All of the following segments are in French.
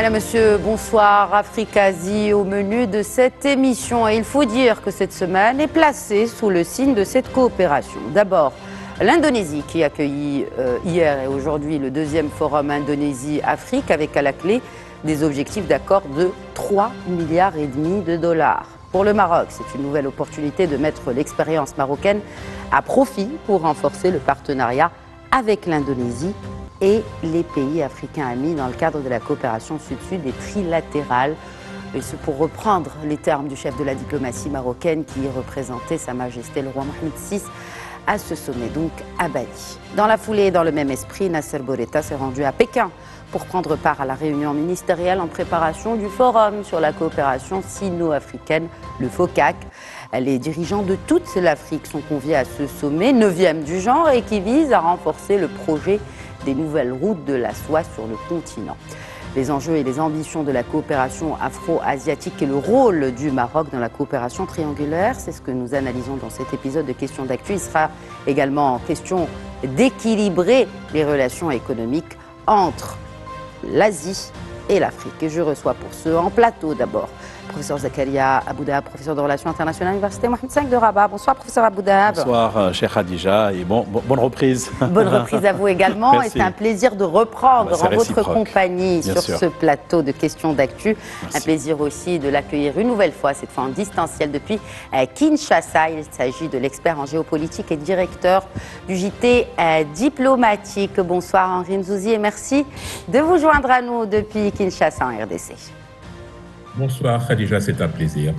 Mesdames, Messieurs, bonsoir. Afrique-Asie au menu de cette émission. Et il faut dire que cette semaine est placée sous le signe de cette coopération. D'abord, l'Indonésie qui accueillit hier et aujourd'hui le deuxième forum Indonésie-Afrique avec à la clé des objectifs d'accord de 3,5 milliards de dollars. Pour le Maroc, c'est une nouvelle opportunité de mettre l'expérience marocaine à profit pour renforcer le partenariat avec l'Indonésie et les pays africains amis dans le cadre de la coopération sud-sud et trilatérale. Et c'est pour reprendre les termes du chef de la diplomatie marocaine qui représentait Sa Majesté le roi Mohamed VI à ce sommet, donc à Bali. Dans la foulée et dans le même esprit, Nasser Bourita s'est rendu à Pékin pour prendre part à la réunion ministérielle en préparation du forum sur la coopération sino-africaine, le FOCAC. Les dirigeants de toute l'Afrique sont conviés à ce sommet, 9e du genre, et qui vise à renforcer le projet des nouvelles routes de la soie sur le continent. Les enjeux et les ambitions de la coopération afro-asiatique et le rôle du Maroc dans la coopération triangulaire, c'est ce que nous analysons dans cet épisode de Questions d'actu. Il sera également question d'équilibrer les relations économiques entre l'Asie et l'Afrique. Et je reçois pour ce en plateau d'abord professeur Zakaria Aboudahab, professeur de relations internationales à l'Université Mohamed V de Rabat. Bonsoir professeur Aboudahab. Bonsoir chère Khadija et bonne reprise. Bonne reprise à vous également. Et c'est un plaisir de reprendre en votre compagnie sur ce plateau de Questions d'actu. Un plaisir aussi de l'accueillir une nouvelle fois, cette fois en distanciel depuis Kinshasa. Il s'agit de l'expert en géopolitique et directeur du JT diplomatique. Bonsoir Henri Mzouzi et merci de vous joindre à nous depuis Kinshasa en RDC. Bonsoir Khadija, c'est un plaisir.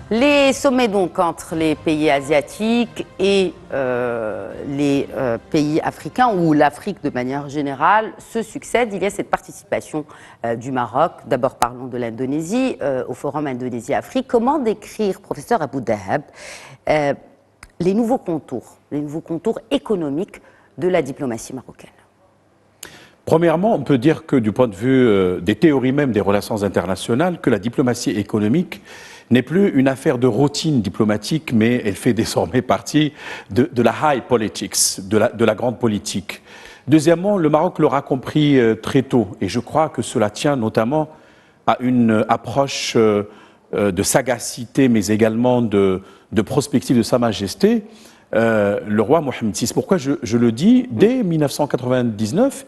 Les sommets donc entre les pays asiatiques et les pays africains, ou l'Afrique de manière générale, se succèdent. Il y a cette participation du Maroc. D'abord parlons de l'Indonésie, au forum Indonésie-Afrique. Comment décrire, professeur Aboudahab, les nouveaux contours économiques de la diplomatie marocaine? Premièrement, on peut dire que du point de vue des théories même des relations internationales, que la diplomatie économique n'est plus une affaire de routine diplomatique, mais elle fait désormais partie de la high politics, de la grande politique. Deuxièmement, le Maroc l'aura compris très tôt, et je crois que cela tient notamment à une approche de sagacité, mais également de prospective de Sa Majesté, le roi Mohamed VI. Pourquoi je le dis? Dès 1999,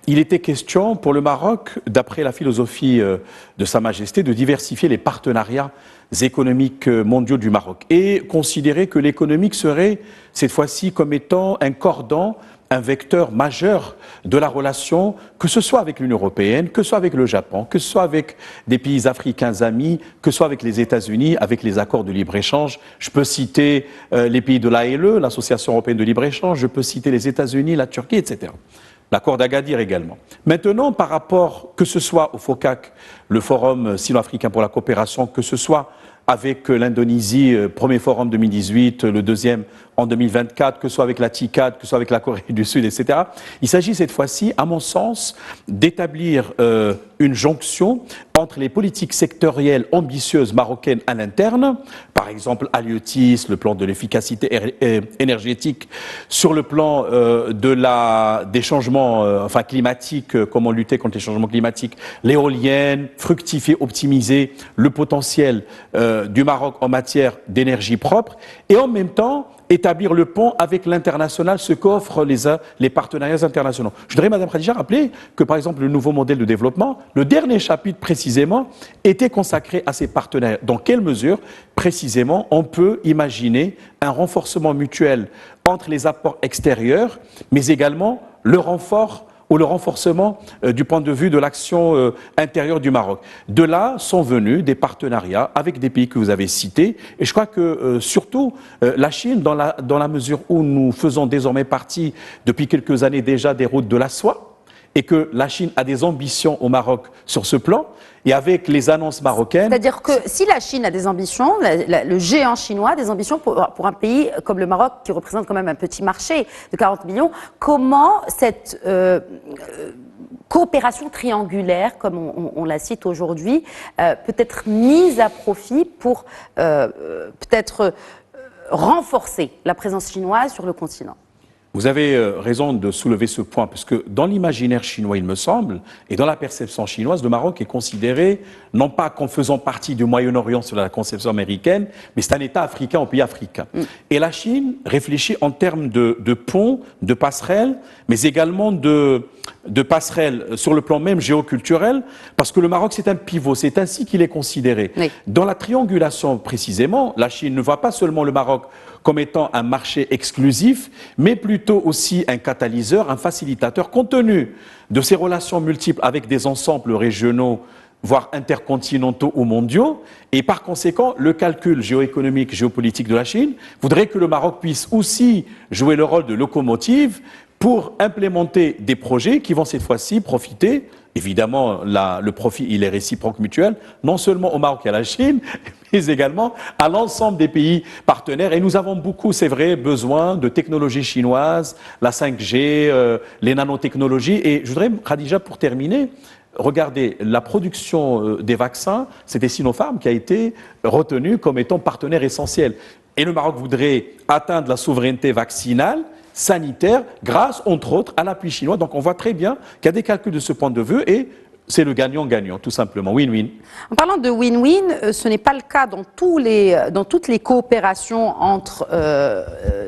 il était question pour le Maroc, d'après la philosophie de Sa Majesté, de diversifier les partenariats économiques mondiaux du Maroc et considérer que l'économique serait cette fois-ci comme étant un cordon, un vecteur majeur de la relation, que ce soit avec l'Union européenne, que ce soit avec le Japon, que ce soit avec des pays africains amis, que ce soit avec les États-Unis, avec les accords de libre-échange. Je peux citer les pays de l'ALE, l'Association européenne de libre-échange, je peux citer les États-Unis, la Turquie, etc. L'accord d'Agadir également. Maintenant, par rapport, que ce soit au FOCAC, le Forum sino-africain pour la coopération, que ce soit avec l'Indonésie, premier forum 2018, le deuxième en 2024, que ce soit avec la TICAD, que ce soit avec la Corée du Sud, etc. Il s'agit cette fois-ci, à mon sens, d'établir une jonction entre les politiques sectorielles ambitieuses marocaines à l'interne, par exemple Aliotis, le plan de l'efficacité énergétique, sur le plan des changements climatiques, comment lutter contre les changements climatiques, l'éolienne, fructifier, optimiser le potentiel du Maroc en matière d'énergie propre, et en même temps établir le pont avec l'international, ce qu'offrent les partenariats internationaux. Je voudrais, Madame Khadija, rappeler que, par exemple, le nouveau modèle de développement, le dernier chapitre précisément, était consacré à ces partenaires. Dans quelle mesure, précisément, on peut imaginer un renforcement mutuel entre les apports extérieurs, mais également le renforcement du point de vue de l'action intérieure du Maroc. De là sont venus des partenariats avec des pays que vous avez cités. Et je crois que surtout la Chine, dans la mesure où nous faisons désormais partie depuis quelques années déjà des routes de la soie, et que la Chine a des ambitions au Maroc sur ce plan, et avec les annonces marocaines... C'est-à-dire que si la Chine a des ambitions, le géant chinois a des ambitions pour un pays comme le Maroc, qui représente quand même un petit marché de 40 millions, comment cette coopération triangulaire, comme on la cite aujourd'hui, peut être mise à profit pour peut-être renforcer la présence chinoise sur le continent? Vous avez raison de soulever ce point, parce que dans l'imaginaire chinois, il me semble, et dans la perception chinoise, le Maroc est considéré, non pas comme faisant partie du Moyen-Orient selon la conception américaine, mais c'est un État africain au pays africain. Et la Chine réfléchit en termes de ponts, de passerelles, mais également de passerelles sur le plan même géoculturel, parce que le Maroc, c'est un pivot, c'est ainsi qu'il est considéré. Oui. Dans la triangulation, précisément, la Chine ne voit pas seulement le Maroc comme étant un marché exclusif, mais plutôt aussi un catalyseur, un facilitateur, compte tenu de ses relations multiples avec des ensembles régionaux, voire intercontinentaux ou mondiaux. Et par conséquent, le calcul géoéconomique, géopolitique de la Chine voudrait que le Maroc puisse aussi jouer le rôle de locomotive pour implémenter des projets qui vont cette fois-ci profiter. Évidemment, le profit, il est réciproque mutuel, non seulement au Maroc et à la Chine, mais également à l'ensemble des pays partenaires. Et nous avons beaucoup, c'est vrai, besoin de technologies chinoises, la 5G, les nanotechnologies. Et je voudrais, Khadija, pour terminer, regardez, la production des vaccins, c'était Sinopharm qui a été retenu comme étant partenaire essentiel. Et le Maroc voudrait atteindre la souveraineté vaccinale, sanitaire, grâce, entre autres, à l'appui chinois. Donc on voit très bien qu'il y a des calculs de ce point de vue et c'est le gagnant-gagnant, tout simplement. Win-win. En parlant de win-win, ce n'est pas le cas dans toutes les coopérations entre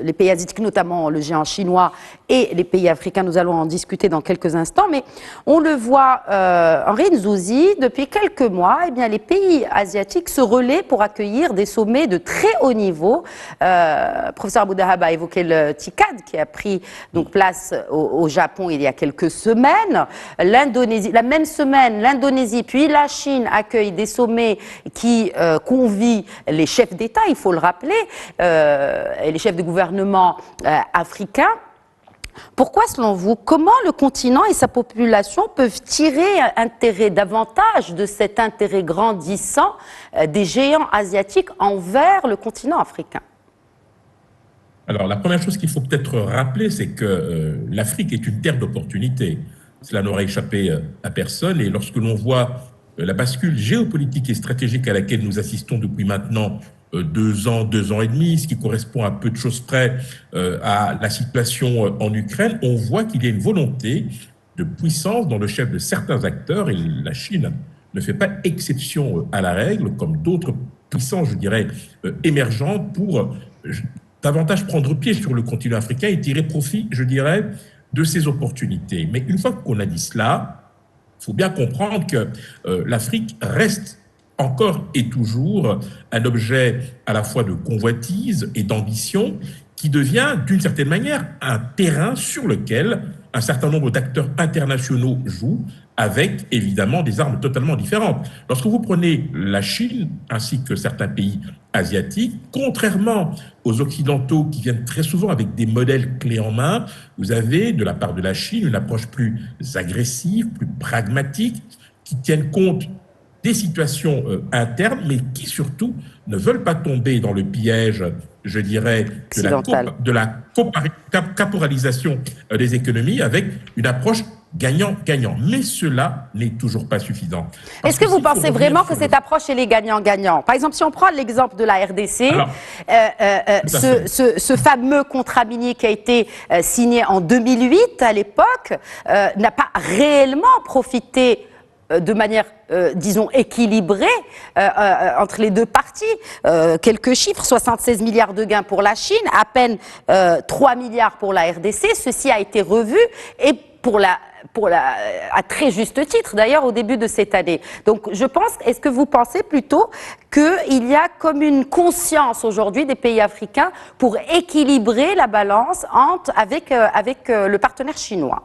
les pays asiatiques, notamment le géant chinois, et les pays africains. Nous allons en discuter dans quelques instants. Mais on le voit, Henri Nzouzi, depuis quelques mois, eh bien, les pays asiatiques se relaient pour accueillir des sommets de très haut niveau. Professeur Aboudahab a évoqué le TICAD qui a pris donc, place au Japon il y a quelques semaines. L'Indonésie, la même semaine, l'Indonésie puis la Chine accueillent des sommets qui convient les chefs d'État, il faut le rappeler, et les chefs de gouvernement africains. Pourquoi, selon vous, comment le continent et sa population peuvent tirer intérêt davantage de cet intérêt grandissant des géants asiatiques envers le continent africain? Alors, la première chose qu'il faut peut-être rappeler, c'est que l'Afrique est une terre d'opportunités. Cela n'aura échappé à personne. Et lorsque l'on voit la bascule géopolitique et stratégique à laquelle nous assistons depuis maintenant 2 ans, 2 ans et demi, ce qui correspond à peu de choses près à la situation en Ukraine, on voit qu'il y a une volonté de puissance dans le chef de certains acteurs, et la Chine ne fait pas exception à la règle, comme d'autres puissances, je dirais, émergentes, pour davantage prendre pied sur le continent africain et tirer profit, je dirais, de ces opportunités. Mais une fois qu'on a dit cela, il faut bien comprendre que l'Afrique reste encore et toujours un objet à la fois de convoitise et d'ambition qui devient d'une certaine manière un terrain sur lequel un certain nombre d'acteurs internationaux jouent avec évidemment des armes totalement différentes. Lorsque vous prenez la Chine ainsi que certains pays asiatiques, contrairement aux Occidentaux qui viennent très souvent avec des modèles clés en main, vous avez de la part de la Chine une approche plus agressive, plus pragmatique, qui tienne compte des situations internes, mais qui surtout ne veulent pas tomber dans le piège, je dirais, de la caporalisation des économies avec une approche gagnant-gagnant. Mais cela n'est toujours pas suffisant. Est-ce que vous pensez vraiment que cette approche, elle est gagnant-gagnant? Par exemple, si on prend l'exemple de la RDC, ce fameux contrat minier qui a été signé en 2008 à l'époque n'a pas réellement profité de manière, disons, équilibrée entre les deux parties. Quelques chiffres, 76 milliards de gains pour la Chine, à peine 3 milliards pour la RDC. Ceci a été revu et à très juste titre, d'ailleurs, au début de cette année. Donc, je pense, est-ce que vous pensez plutôt qu'il y a comme une conscience aujourd'hui des pays africains pour équilibrer la balance avec le partenaire chinois?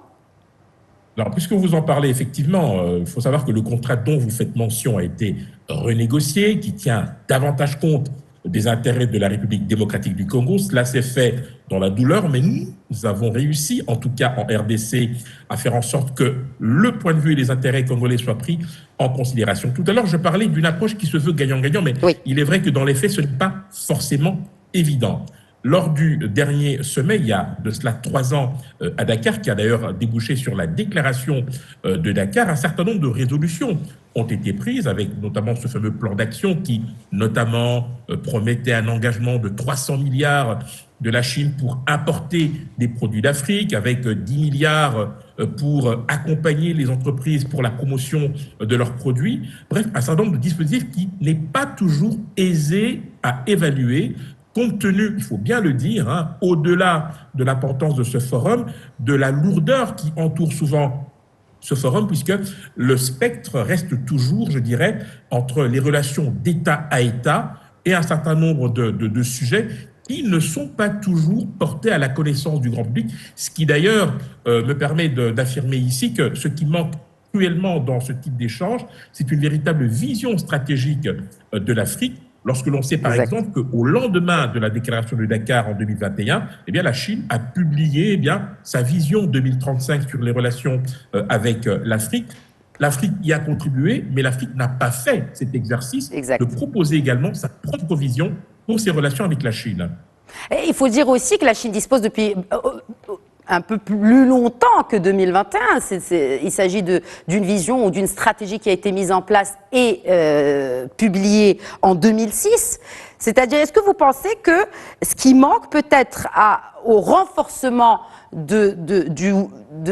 Alors, puisque vous en parlez, effectivement, il faut savoir que le contrat dont vous faites mention a été renégocié, qui tient davantage compte des intérêts de la République démocratique du Congo. Cela s'est fait dans la douleur, mais nous avons réussi, en tout cas en RDC, à faire en sorte que le point de vue et les intérêts congolais soient pris en considération. Tout à l'heure, je parlais d'une approche qui se veut gagnant-gagnant, mais oui, il est vrai que dans les faits, ce n'est pas forcément évident. Lors du dernier sommet, il y a de cela 3 ans à Dakar, qui a d'ailleurs débouché sur la déclaration de Dakar, un certain nombre de résolutions ont été prises, avec notamment ce fameux plan d'action qui, notamment, promettait un engagement de 300 milliards de la Chine pour importer des produits d'Afrique, avec 10 milliards pour accompagner les entreprises pour la promotion de leurs produits. Bref, un certain nombre de dispositifs qui n'est pas toujours aisé à évaluer, compte tenu, il faut bien le dire, au-delà de l'importance de ce forum, de la lourdeur qui entoure souvent ce forum, puisque le spectre reste toujours, je dirais, entre les relations d'État à État et un certain nombre de sujets qui ne sont pas toujours portés à la connaissance du grand public, ce qui d'ailleurs me permet d'affirmer ici que ce qui manque cruellement dans ce type d'échange, c'est une véritable vision stratégique de l'Afrique. Lorsque l'on sait par exemple qu'au lendemain de la déclaration de Dakar en 2021, eh bien, la Chine a publié sa vision 2035 sur les relations avec l'Afrique. L'Afrique y a contribué, mais l'Afrique n'a pas fait cet exercice de proposer également sa propre vision pour ses relations avec la Chine. Et il faut dire aussi que la Chine dispose depuis un peu plus longtemps que 2021. Il s'agit d'une vision ou d'une stratégie qui a été mise en place et publiée en 2006. C'est-à-dire, est-ce que vous pensez que ce qui manque peut-être au renforcement de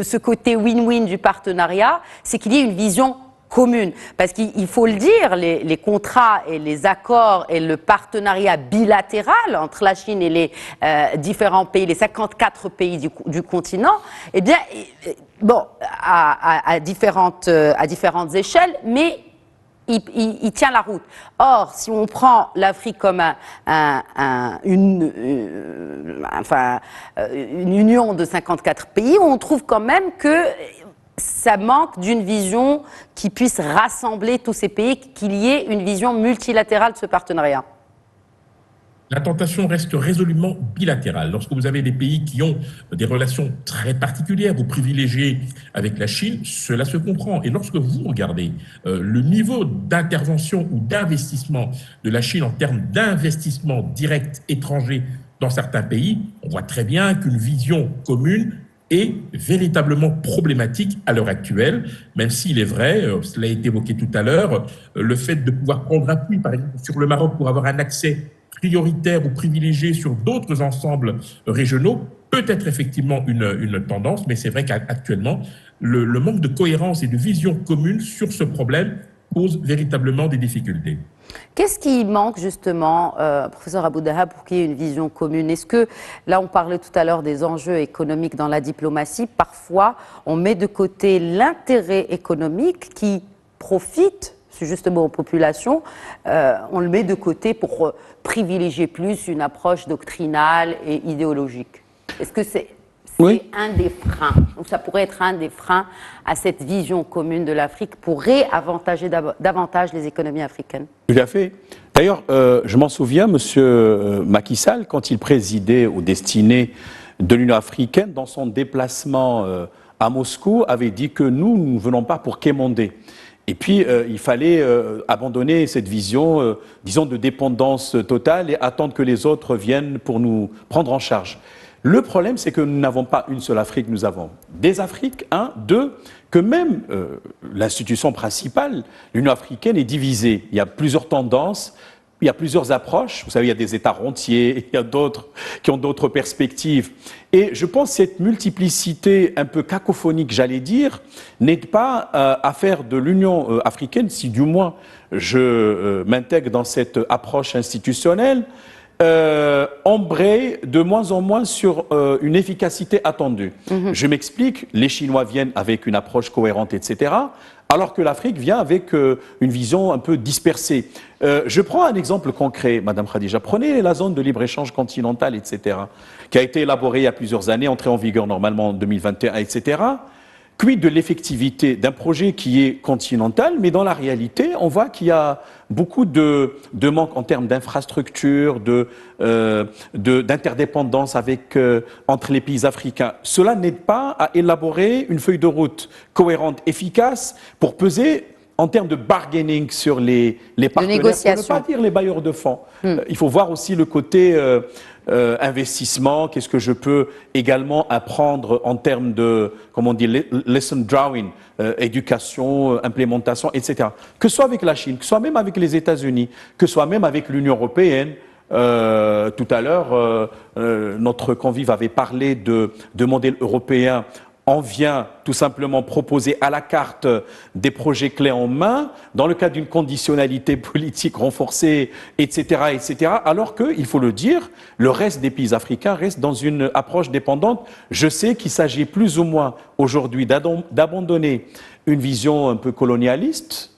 ce côté win-win du partenariat, c'est qu'il y ait une vision commune? Parce qu'il faut le dire, les contrats et les accords et le partenariat bilatéral entre la Chine et les différents pays, les 54 pays du continent, eh bien, bon, à différentes échelles, mais il tient la route. Or, si on prend l'Afrique comme une union de 54 pays, on trouve quand même que ça manque d'une vision qui puisse rassembler tous ces pays, qu'il y ait une vision multilatérale de ce partenariat. La tentation reste résolument bilatérale. Lorsque vous avez des pays qui ont des relations très particulières ou privilégiées avec la Chine, cela se comprend. Et lorsque vous regardez le niveau d'intervention ou d'investissement de la Chine en termes d'investissement direct étranger dans certains pays, on voit très bien qu'une vision commune est véritablement problématique à l'heure actuelle, même s'il est vrai, cela a été évoqué tout à l'heure, le fait de pouvoir prendre appui, par exemple, sur le Maroc pour avoir un accès prioritaire ou privilégié sur d'autres ensembles régionaux peut être effectivement une tendance, mais c'est vrai qu'actuellement, le manque de cohérence et de vision commune sur ce problème pose véritablement des difficultés. Qu'est-ce qui manque justement, professeur Abou-Dahab, pour qu'il y ait une vision commune? Est-ce que, là on parlait tout à l'heure des enjeux économiques dans la diplomatie, parfois on met de côté l'intérêt économique qui profite justement aux populations, on le met de côté pour privilégier plus une approche doctrinale et idéologique. Est-ce que c'est un des freins, ou ça pourrait être un des freins à cette vision commune de l'Afrique pour réavantager davantage les économies africaines? Tout à fait. D'ailleurs, je m'en souviens, M. Macky Sall, quand il présidait aux destinées de l'Union africaine, dans son déplacement à Moscou, avait dit que nous ne venons pas pour quémander. Et puis, il fallait abandonner cette vision, disons, de dépendance totale et attendre que les autres viennent pour nous prendre en charge. Le problème, c'est que nous n'avons pas une seule Afrique, nous avons des Afriques, deux, que même l'institution principale, l'Union africaine, est divisée. Il y a plusieurs tendances, il y a plusieurs approches. Vous savez, il y a des États rentiers, il y a d'autres qui ont d'autres perspectives. Et je pense que cette multiplicité un peu cacophonique, j'allais dire, n'aide pas à faire de l'Union africaine, si du moins je m'intègre dans cette approche institutionnelle, embraye de moins en moins sur une efficacité attendue. Je m'explique, les Chinois viennent avec une approche cohérente, etc., alors que l'Afrique vient avec une vision un peu dispersée. Je prends un exemple concret, Madame Khadija. Prenez la zone de libre-échange continentale, etc., qui a été élaborée il y a plusieurs années, entrée en vigueur normalement en 2021, etc., Quid de l'effectivité d'un projet qui est continental, mais dans la réalité, on voit qu'il y a beaucoup de manques en termes d'infrastructures, d'interdépendance entre les pays africains. Cela n'aide pas à élaborer une feuille de route cohérente, efficace, pour peser en termes de bargaining sur les partenaires, pour ne pas dire les bailleurs de fonds. Il faut voir aussi le côté investissement, qu'est-ce que je peux également apprendre en termes de, comment on dit, lesson drawing, éducation, implémentation, etc. Que ce soit avec la Chine, que ce soit même avec les États-Unis, que ce soit même avec l'Union européenne. Tout à l'heure, notre convive avait parlé de modèle européen. On vient tout simplement proposer à la carte des projets clés en main dans le cadre d'une conditionnalité politique renforcée, etc., etc., alors que, il faut le dire, le reste des pays africains reste dans une approche dépendante. Je sais qu'il s'agit plus ou moins aujourd'hui d'abandonner une vision un peu colonialiste,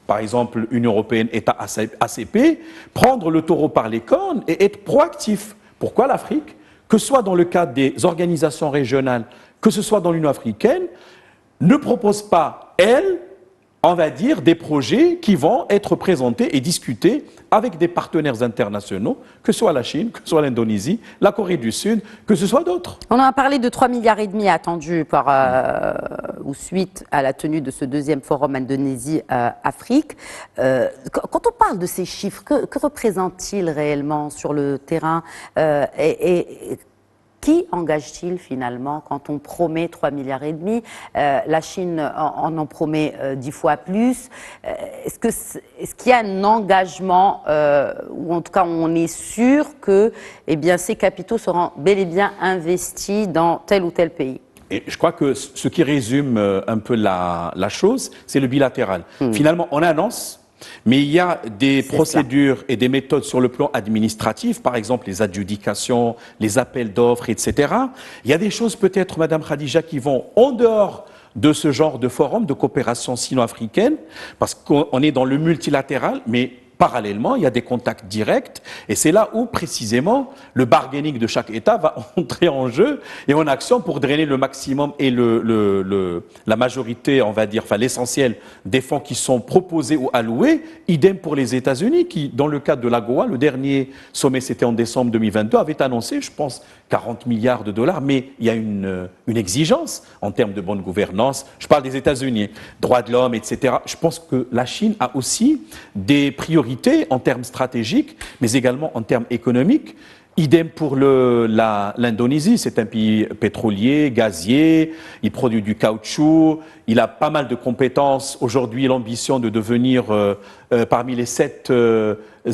par exemple Union européenne, État ACP, prendre le taureau par les cornes et être proactif. Pourquoi l'Afrique, que ce soit dans le cadre des organisations régionales, que ce soit dans l'Union africaine, ne propose pas, elle, on va dire, des projets qui vont être présentés et discutés avec des partenaires internationaux, que ce soit la Chine, que ce soit l'Indonésie, la Corée du Sud, que ce soit d'autres. On a parlé de 3,5 milliards attendus ou suite à la tenue de ce deuxième forum Indonésie-Afrique. Quand on parle de ces chiffres, que représentent-ils réellement sur le terrain qui engage-t-il finalement quand on promet 3,5 milliards? La Chine en promet 10 fois plus. Est-ce qu'il y a un engagement, ou en tout cas on est sûr que ces capitaux seront bel et bien investis dans tel ou tel pays? Et je crois que ce qui résume un peu la chose, c'est le bilatéral. Finalement, on annonce, mais il y a des procédures et des méthodes sur le plan administratif, par exemple les adjudications, les appels d'offres, etc. Il y a des choses peut-être, Madame Khadija, qui vont en dehors de ce genre de forum de coopération sino-africaine, parce qu'on est dans le multilatéral, mais parallèlement, il y a des contacts directs, et c'est là où, précisément, le bargaining de chaque État va entrer en jeu et en action pour drainer le maximum et la majorité, on va dire, enfin l'essentiel des fonds qui sont proposés ou alloués. Idem pour les États-Unis, qui, dans le cadre de l'AGOA, le dernier sommet, c'était en décembre 2022, avait annoncé, je pense, 40 milliards de dollars, mais il y a une exigence en termes de bonne gouvernance. Je parle des États-Unis, droits de l'homme, etc. Je pense que la Chine a aussi des priorités en termes stratégiques, mais également en termes économiques. Idem pour l'Indonésie, c'est un pays pétrolier, gazier, il produit du caoutchouc, il a pas mal de compétences. Aujourd'hui, l'ambition de devenir parmi les 7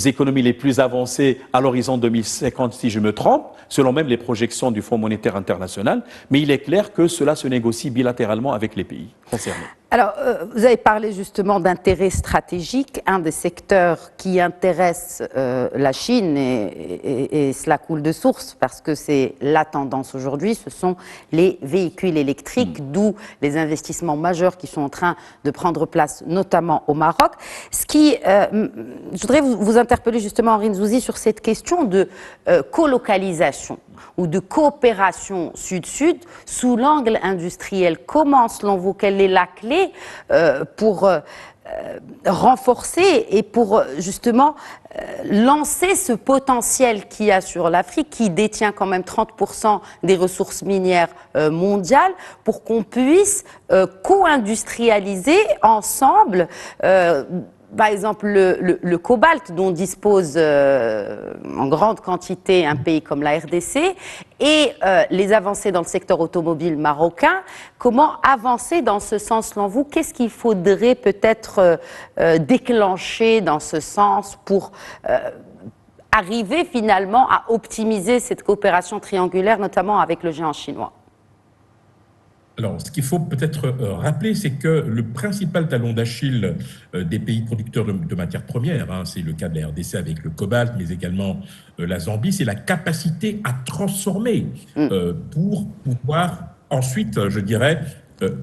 économies les plus avancées à l'horizon 2050, si je me trompe, selon même les projections du Fonds monétaire international. Mais il est clair que cela se négocie bilatéralement avec les pays concernés. Alors, vous avez parlé justement d'intérêt stratégique. Un des secteurs qui intéresse la Chine, et cela coule de source parce que c'est la tendance aujourd'hui, ce sont les véhicules électriques, d'où les investissements majeurs qui sont en train de prendre place, notamment au Maroc. Je voudrais vous interpeller justement, Henri Nzouzi, sur cette question de colocalisation ou de coopération sud-sud sous l'angle industriel. Comment, selon vous, quelle est la clé pour renforcer et pour justement lancer ce potentiel qu'il y a sur l'Afrique, qui détient quand même 30% des ressources minières mondiales, pour qu'on puisse co-industrialiser ensemble par exemple, le cobalt dont dispose en grande quantité un pays comme la RDC et les avancées dans le secteur automobile marocain. Comment avancer dans ce sens, selon vous? Qu'est-ce qu'il faudrait peut-être déclencher dans ce sens pour arriver finalement à optimiser cette coopération triangulaire, notamment avec le géant chinois? Alors, ce qu'il faut peut-être rappeler, c'est que le principal talon d'Achille des pays producteurs de matières premières, c'est le cas de la RDC avec le cobalt, mais également la Zambie, c'est la capacité à transformer pour pouvoir ensuite, je dirais,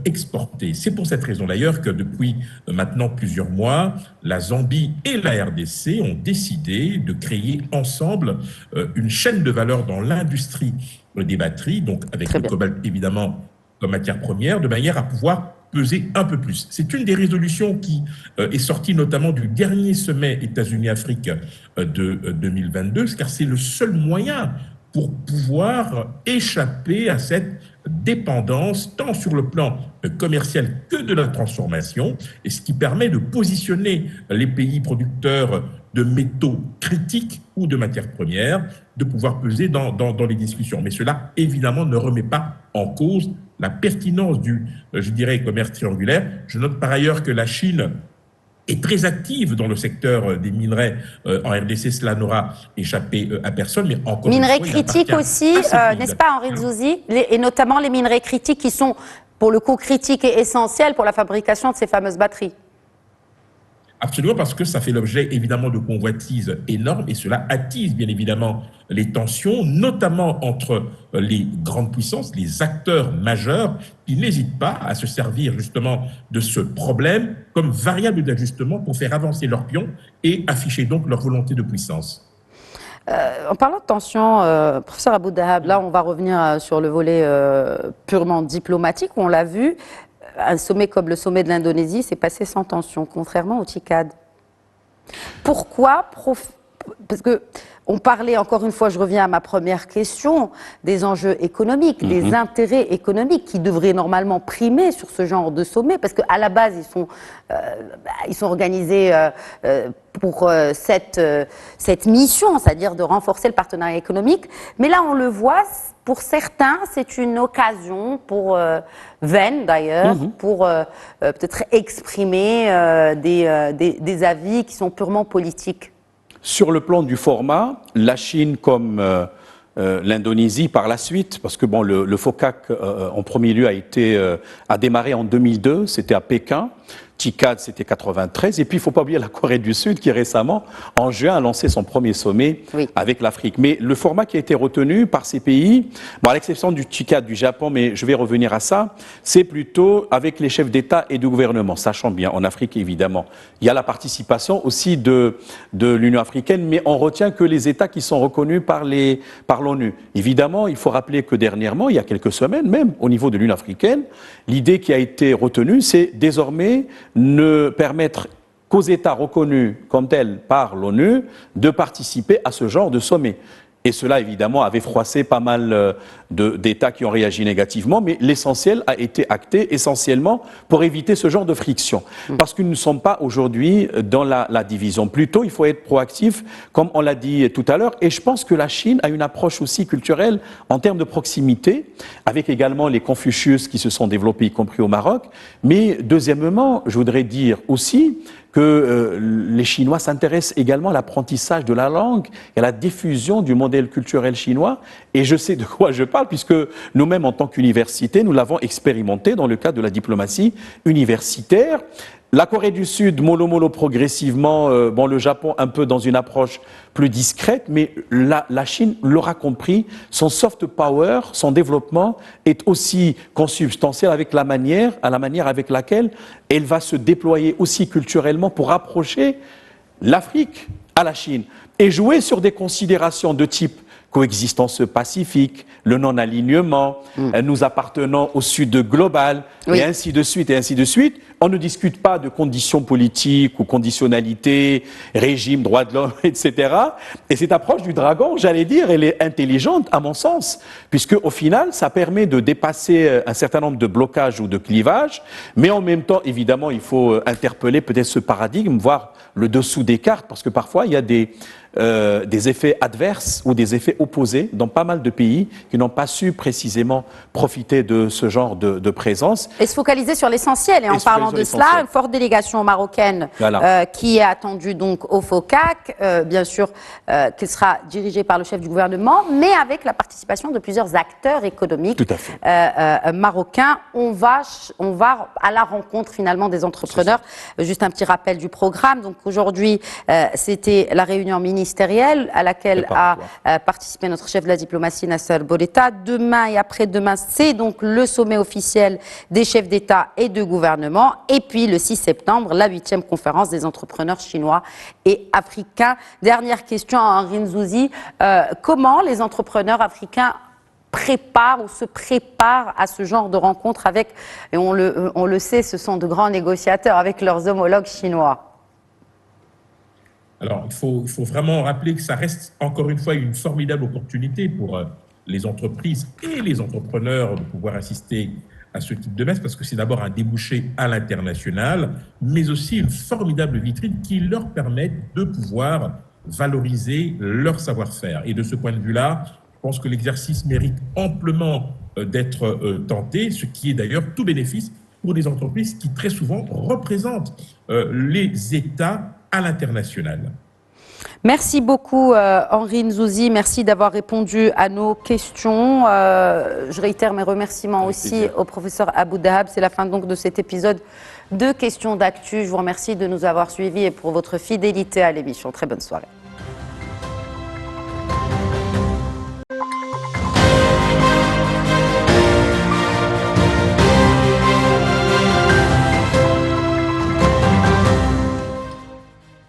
exporter. C'est pour cette raison d'ailleurs que depuis maintenant plusieurs mois, la Zambie et la RDC ont décidé de créer ensemble une chaîne de valeur dans l'industrie des batteries, donc avec le cobalt évidemment comme matière première, de manière à pouvoir peser un peu plus. C'est une des résolutions qui est sortie notamment du dernier sommet États-Unis-Afrique de 2022, car c'est le seul moyen pour pouvoir échapper à cette dépendance, tant sur le plan commercial que de la transformation, et ce qui permet de positionner les pays producteurs de métaux critiques ou de matières premières, de pouvoir peser dans les discussions. Mais cela, évidemment, ne remet pas en cause la pertinence du, je dirais, commerce triangulaire. Je note par ailleurs que la Chine est très active dans le secteur des minerais en RDC. Cela n'aura échappé à personne, mais encore minerais une fois, critiques aussi, n'est-ce pas, Henri Nzouzi, et notamment les minerais critiques qui sont, pour le coup, critiques et essentiels pour la fabrication de ces fameuses batteries. Absolument, parce que ça fait l'objet évidemment de convoitises énormes et cela attise bien évidemment les tensions, notamment entre les grandes puissances, les acteurs majeurs qui n'hésitent pas à se servir justement de ce problème comme variable d'ajustement pour faire avancer leurs pions et afficher donc leur volonté de puissance. En parlant de tension, professeur Abou Dahab, là on va revenir sur le volet purement diplomatique, on l'a vu. Un sommet comme le sommet de l'Indonésie s'est passé sans tension, contrairement au TICAD. Pourquoi Parce que on parlait, encore une fois, je reviens à ma première question, des enjeux économiques, des intérêts économiques qui devraient normalement primer sur ce genre de sommet, parce qu'à la base, ils sont organisés pour cette mission, c'est-à-dire de renforcer le partenariat économique. Mais là, on le voit, pour certains, c'est une occasion, vaine d'ailleurs, pour peut-être exprimer des avis qui sont purement politiques. Sur le plan du format, la Chine comme l'Indonésie par la suite, parce que bon, le FOCAC en premier lieu a démarré en 2002, c'était à Pékin. TICAD, c'était 93. Et puis, il ne faut pas oublier la Corée du Sud qui récemment, en juin, a lancé son premier sommet avec l'Afrique. Mais le format qui a été retenu par ces pays, bon, à l'exception du TICAD du Japon, mais je vais revenir à ça, c'est plutôt avec les chefs d'État et de gouvernement, sachant bien, en Afrique évidemment. Il y a la participation aussi de l'Union africaine, mais on retient que les États qui sont reconnus par l'ONU. Évidemment, il faut rappeler que dernièrement, il y a quelques semaines même, au niveau de l'Union africaine, l'idée qui a été retenue, c'est désormais ne permettre qu'aux États reconnus comme tels par l'ONU de participer à ce genre de sommet. Et cela, évidemment, avait froissé pas mal d'États qui ont réagi négativement, mais l'essentiel a été acté essentiellement pour éviter ce genre de friction. Parce que nous ne sommes pas aujourd'hui dans la division. Plutôt, il faut être proactif, comme on l'a dit tout à l'heure. Et je pense que la Chine a une approche aussi culturelle en termes de proximité, avec également les Confucius qui se sont développés, y compris au Maroc. Mais deuxièmement, je voudrais dire aussi que les Chinois s'intéressent également à l'apprentissage de la langue et à la diffusion du modèle culturel chinois. Et je sais de quoi je parle, puisque nous-mêmes, en tant qu'université, nous l'avons expérimenté dans le cadre de la diplomatie universitaire. La Corée du Sud, mollo progressivement, le Japon un peu dans une approche plus discrète, mais la Chine l'aura compris, son soft power, son développement est aussi consubstantiel avec la manière avec laquelle elle va se déployer aussi culturellement pour rapprocher l'Afrique à la Chine et jouer sur des considérations de type coexistence pacifique, le non-alignement, nous appartenons au Sud global, et ainsi de suite, et ainsi de suite. On ne discute pas de conditions politiques ou conditionnalités, régime, droits de l'homme, etc. Et cette approche du dragon, j'allais dire, elle est intelligente à mon sens, puisque au final, ça permet de dépasser un certain nombre de blocages ou de clivages, mais en même temps, évidemment, il faut interpeller peut-être ce paradigme, voir le dessous des cartes, parce que parfois, il y a des effets adverses ou des effets opposés dans pas mal de pays qui n'ont pas su précisément profiter de ce genre de présence. Et se focaliser sur l'essentiel. Et en parlant de cela, une forte délégation marocaine qui est attendue donc au FOCAC, bien sûr, qui sera dirigée par le chef du gouvernement, mais avec la participation de plusieurs acteurs économiques marocains. On va à la rencontre finalement des entrepreneurs. Juste un petit rappel du programme. Donc aujourd'hui, c'était la réunion ministérielle à laquelle a participé notre chef de la diplomatie, Nasser Bourita. Demain et après-demain, c'est donc le sommet officiel des chefs d'État et de gouvernement. Et puis le 6 septembre, la 8e conférence des entrepreneurs chinois et africains. Dernière question à Henri Nzouzi. Comment les entrepreneurs africains se préparent à ce genre de rencontres avec, et on le sait, ce sont de grands négociateurs avec leurs homologues chinois? Alors, il faut vraiment rappeler que ça reste encore une fois une formidable opportunité pour les entreprises et les entrepreneurs de pouvoir assister à ce type de messe, parce que c'est d'abord un débouché à l'international, mais aussi une formidable vitrine qui leur permet de pouvoir valoriser leur savoir-faire. Et de ce point de vue-là, je pense que l'exercice mérite amplement d'être tenté, ce qui est d'ailleurs tout bénéfice pour des entreprises qui très souvent représentent les États à l'international. Merci beaucoup Henri Nzouzi, merci d'avoir répondu à nos questions. Je réitère mes remerciements Avec aussi plaisir. au professeur Abou Dahab. C'est la fin donc de cet épisode de Questions d'actu. Je vous remercie de nous avoir suivis et pour votre fidélité à l'émission. Très bonne soirée.